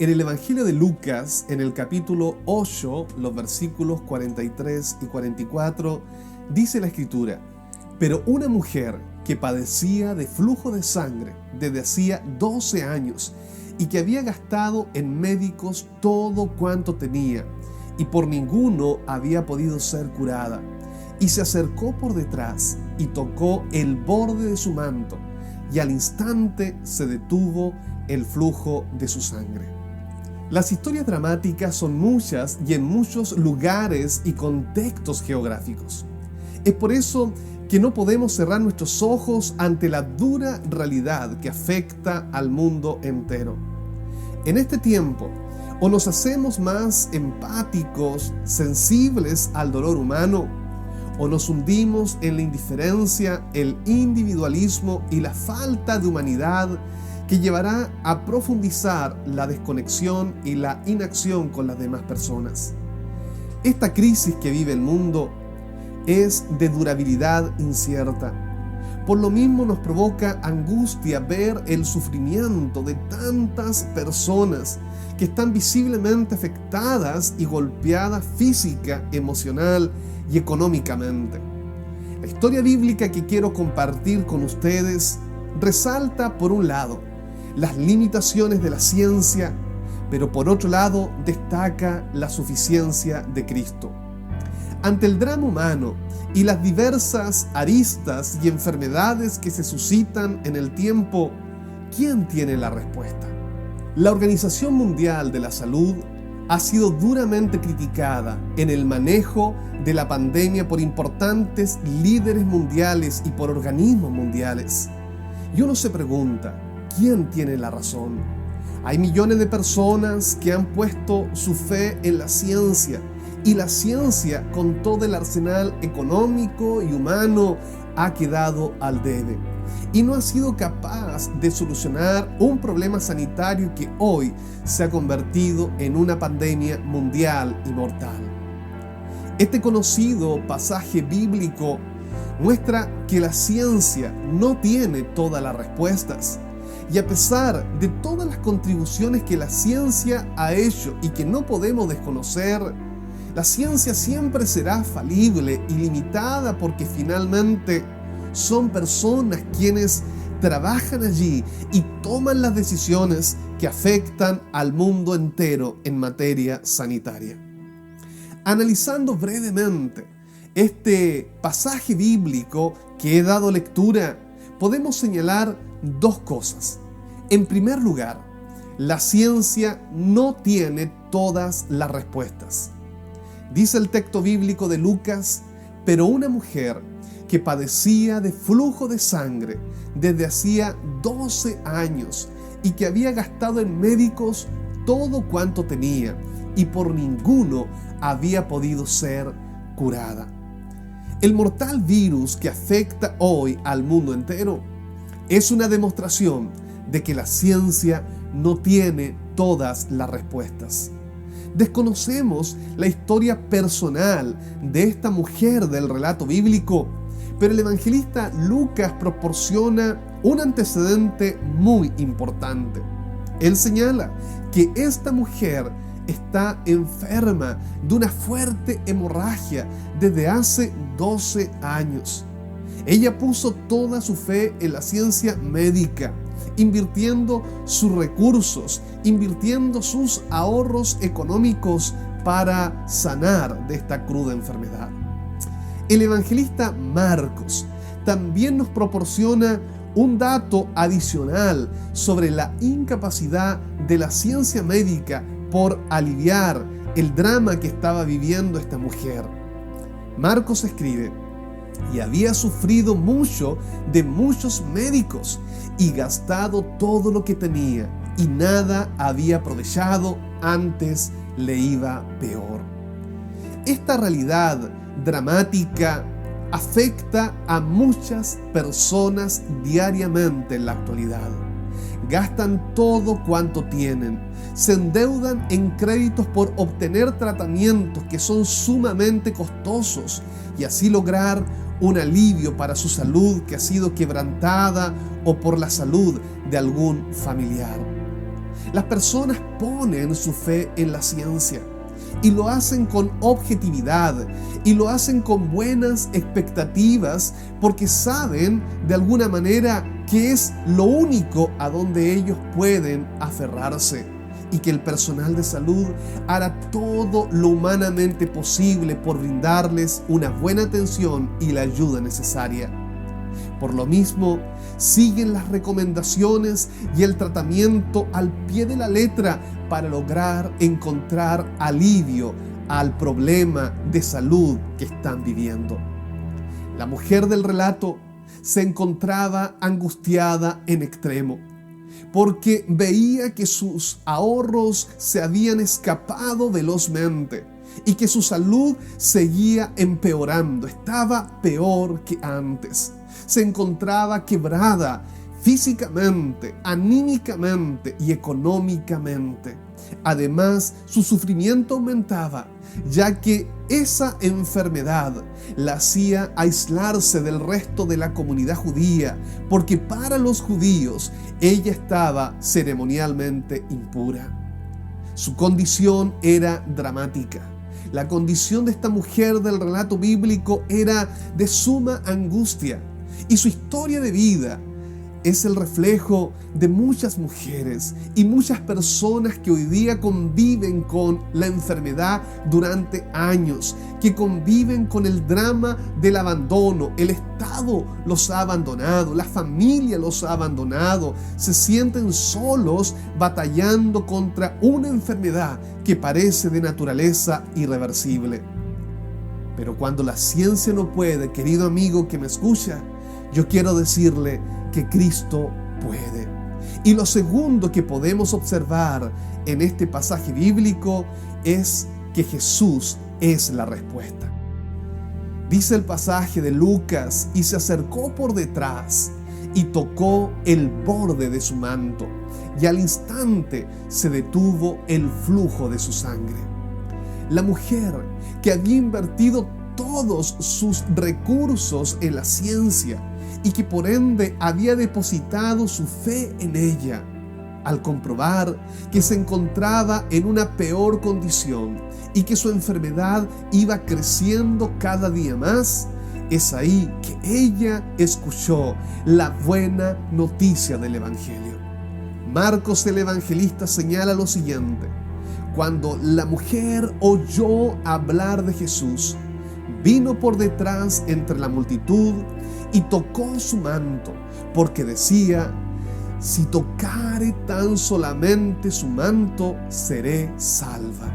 En el Evangelio de Lucas, en el capítulo 8, los versículos 43 y 44, dice la Escritura: pero una mujer que padecía de flujo de sangre desde hacía 12 años y que había gastado en médicos todo cuanto tenía, y por ninguno había podido ser curada, y se acercó por detrás y tocó el borde de su manto, y al instante se detuvo el flujo de su sangre. Las historias dramáticas son muchas y en muchos lugares y contextos geográficos. Es por eso que no podemos cerrar nuestros ojos ante la dura realidad que afecta al mundo entero. En este tiempo, o nos hacemos más empáticos, sensibles al dolor humano, o nos hundimos en la indiferencia, el individualismo y la falta de humanidad que llevará a profundizar la desconexión y la inacción con las demás personas. Esta crisis que vive el mundo es de durabilidad incierta. Por lo mismo nos provoca angustia ver el sufrimiento de tantas personas que están visiblemente afectadas y golpeadas física, emocional y económicamente. La historia bíblica que quiero compartir con ustedes resalta, por un lado, las limitaciones de la ciencia, pero por otro lado destaca la suficiencia de Cristo. Ante el drama humano y las diversas aristas y enfermedades que se suscitan en el tiempo, ¿quién tiene la respuesta? La Organización Mundial de la Salud ha sido duramente criticada en el manejo de la pandemia por importantes líderes mundiales y por organismos mundiales. Y uno se pregunta, ¿quién tiene la razón? Hay millones de personas que han puesto su fe en la ciencia, y la ciencia, con todo el arsenal económico y humano, ha quedado al debe y no ha sido capaz de solucionar un problema sanitario que hoy se ha convertido en una pandemia mundial y mortal. Este conocido pasaje bíblico muestra que la ciencia no tiene todas las respuestas, y a pesar de todas las contribuciones que la ciencia ha hecho y que no podemos desconocer, la ciencia siempre será falible y limitada, porque finalmente son personas quienes trabajan allí y toman las decisiones que afectan al mundo entero en materia sanitaria. Analizando brevemente este pasaje bíblico que he dado lectura, podemos señalar dos cosas. En primer lugar, la ciencia no tiene todas las respuestas. Dice el texto bíblico de Lucas: pero una mujer que padecía de flujo de sangre desde hacía 12 años y que había gastado en médicos todo cuanto tenía, y por ninguno había podido ser curada. El mortal virus que afecta hoy al mundo entero es una demostración de que la ciencia no tiene todas las respuestas. Desconocemos la historia personal de esta mujer del relato bíblico, pero el evangelista Lucas proporciona un antecedente muy importante. Él señala que esta mujer está enferma de una fuerte hemorragia desde hace 12 años. Ella puso toda su fe en la ciencia médica, invirtiendo sus recursos, invirtiendo sus ahorros económicos para sanar de esta cruda enfermedad. El evangelista Marcos también nos proporciona un dato adicional sobre la incapacidad de la ciencia médica por aliviar el drama que estaba viviendo esta mujer. Marcos escribe: y había sufrido mucho de muchos médicos y gastado todo lo que tenía, y nada había aprovechado, antes le iba peor. Esta realidad dramática afecta a muchas personas diariamente en la actualidad. Gastan todo cuanto tienen, se endeudan en créditos por obtener tratamientos que son sumamente costosos y así lograr un alivio para su salud que ha sido quebrantada o por la salud de algún familiar. Las personas ponen su fe en la ciencia y lo hacen con objetividad y lo hacen con buenas expectativas porque saben de alguna manera que es lo único a donde ellos pueden aferrarse y que el personal de salud hará todo lo humanamente posible por brindarles una buena atención y la ayuda necesaria. Por lo mismo, siguen las recomendaciones y el tratamiento al pie de la letra para lograr encontrar alivio al problema de salud que están viviendo. La mujer del relato se encontraba angustiada en extremo, porque veía que sus ahorros se habían escapado velozmente y que su salud seguía empeorando, estaba peor que antes. Se encontraba quebrada físicamente, anímicamente y económicamente. Además, su sufrimiento aumentaba, ya que esa enfermedad la hacía aislarse del resto de la comunidad judía, porque para los judíos ella estaba ceremonialmente impura. Su condición era dramática. La condición de esta mujer del relato bíblico era de suma angustia, y su historia de vida es el reflejo de muchas mujeres y muchas personas que hoy día conviven con la enfermedad durante años, que conviven con el drama del abandono. El Estado los ha abandonado, la familia los ha abandonado, se sienten solos batallando contra una enfermedad que parece de naturaleza irreversible. Pero cuando la ciencia no puede, querido amigo que me escucha, yo quiero decirle que Cristo puede. Y lo segundo que podemos observar en este pasaje bíblico es que Jesús es la respuesta. Dice el pasaje de Lucas: y se acercó por detrás y tocó el borde de su manto, y al instante se detuvo el flujo de su sangre. La mujer que había invertido todos sus recursos en la ciencia y que por ende había depositado su fe en ella, al comprobar que se encontraba en una peor condición y que su enfermedad iba creciendo cada día más, es ahí que ella escuchó la buena noticia del Evangelio. Marcos el evangelista señala lo siguiente: cuando la mujer oyó hablar de Jesús, vino por detrás entre la multitud y tocó su manto, porque decía: si tocare tan solamente su manto, seré salva.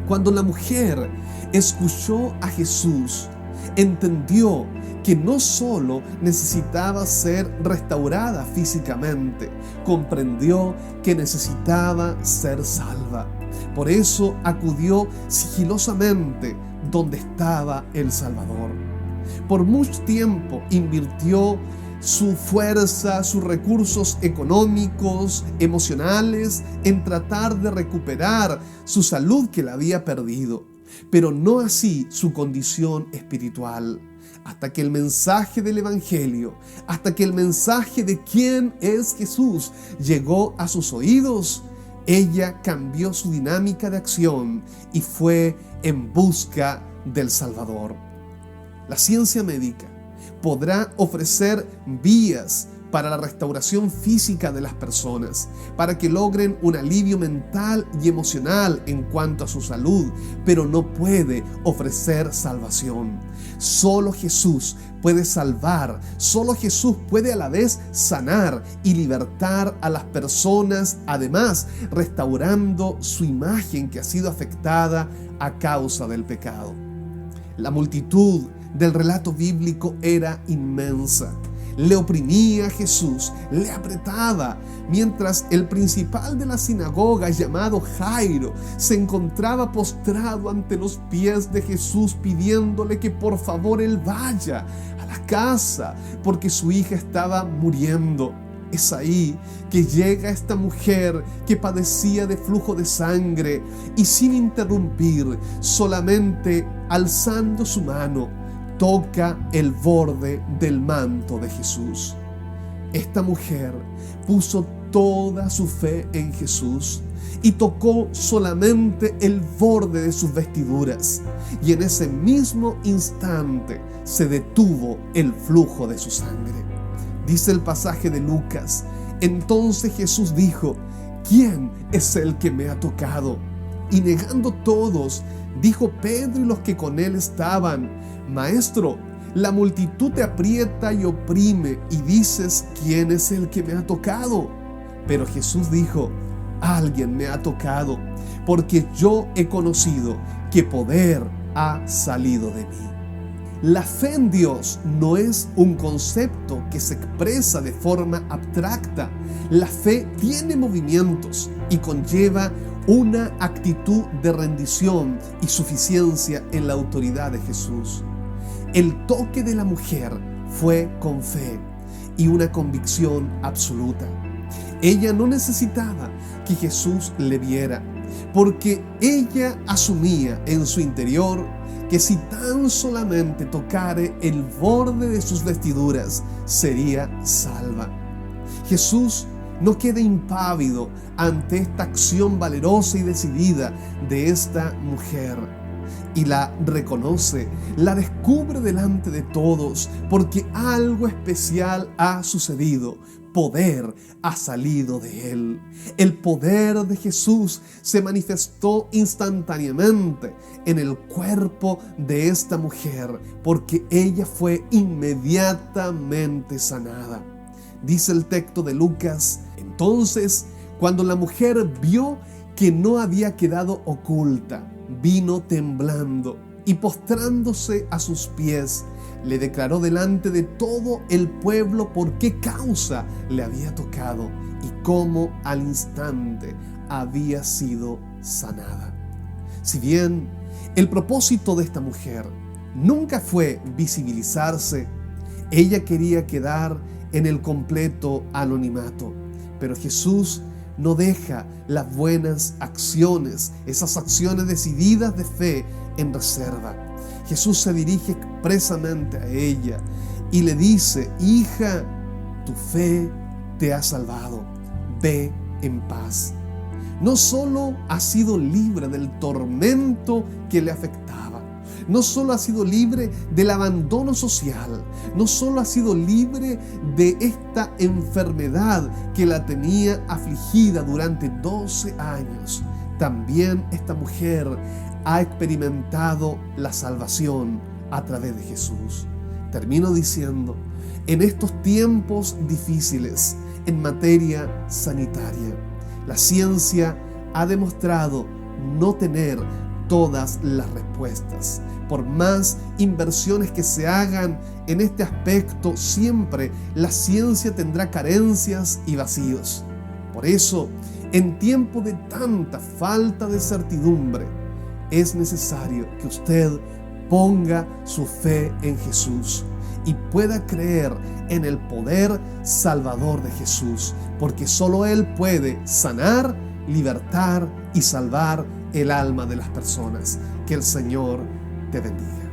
Cuando la mujer escuchó a Jesús, entendió que no solo necesitaba ser restaurada físicamente, comprendió que necesitaba ser salva. Por eso acudió sigilosamente donde estaba el Salvador. Por mucho tiempo invirtió su fuerza, sus recursos económicos, emocionales, en tratar de recuperar su salud que la había perdido, pero no así su condición espiritual. Hasta que el mensaje del Evangelio, hasta que el mensaje de quién es Jesús llegó a sus oídos, ella cambió su dinámica de acción y fue en busca del Salvador. La ciencia médica podrá ofrecer vías para la restauración física de las personas, para que logren un alivio mental y emocional en cuanto a su salud, pero no puede ofrecer salvación. Solo Jesús puede salvar, solo Jesús puede a la vez sanar y libertar a las personas, además restaurando su imagen que ha sido afectada a causa del pecado. La multitud del relato bíblico era inmensa. Le oprimía a Jesús, le apretaba, mientras el principal de la sinagoga, llamado Jairo, se encontraba postrado ante los pies de Jesús pidiéndole que por favor él vaya a la casa porque su hija estaba muriendo. Es ahí que llega esta mujer que padecía de flujo de sangre y sin interrumpir, solamente alzando su mano, toca el borde del manto de Jesús. Esta mujer puso toda su fe en Jesús y tocó solamente el borde de sus vestiduras, y en ese mismo instante se detuvo el flujo de su sangre. Dice el pasaje de Lucas: entonces Jesús dijo: ¿quién es el que me ha tocado? Y negando todos, dijo Pedro y los que con él estaban: Maestro, la multitud te aprieta y oprime, y dices: ¿quién es el que me ha tocado? Pero Jesús dijo: alguien me ha tocado, porque yo he conocido que poder ha salido de mí. La fe en Dios no es un concepto que se expresa de forma abstracta. La fe tiene movimientos y conlleva una actitud de rendición y suficiencia en la autoridad de Jesús. El toque de la mujer fue con fe y una convicción absoluta. Ella no necesitaba que Jesús le viera, porque ella asumía en su interior que si tan solamente tocare el borde de sus vestiduras, sería salva. Jesús no queda impávido ante esta acción valerosa y decidida de esta mujer, y la reconoce, la descubre delante de todos, porque algo especial ha sucedido. Poder ha salido de él. El poder de Jesús se manifestó instantáneamente en el cuerpo de esta mujer, porque ella fue inmediatamente sanada. Dice el texto de Lucas: entonces, cuando la mujer vio que no había quedado oculta, vino temblando y postrándose a sus pies, le declaró delante de todo el pueblo por qué causa le había tocado y cómo al instante había sido sanada. Si bien el propósito de esta mujer nunca fue visibilizarse, ella quería quedar en el completo anonimato, pero Jesús no deja las buenas acciones, esas acciones decididas de fe, en reserva. Jesús se dirige expresamente a ella y le dice: hija, tu fe te ha salvado, ve en paz. No solo ha sido libre del tormento que le afectaba, no solo ha sido libre del abandono social, no solo ha sido libre de esta enfermedad que la tenía afligida durante 12 años, también esta mujer ha experimentado la salvación a través de Jesús. Termino diciendo: en estos tiempos difíciles en materia sanitaria, la ciencia ha demostrado no tener todas las respuestas. Por más inversiones que se hagan en este aspecto, siempre la ciencia tendrá carencias y vacíos. Por eso, en tiempo de tanta falta de certidumbre, es necesario que usted ponga su fe en Jesús y pueda creer en el poder salvador de Jesús, porque solo Él puede sanar, libertar y salvar el alma de las personas. Que el Señor te bendiga.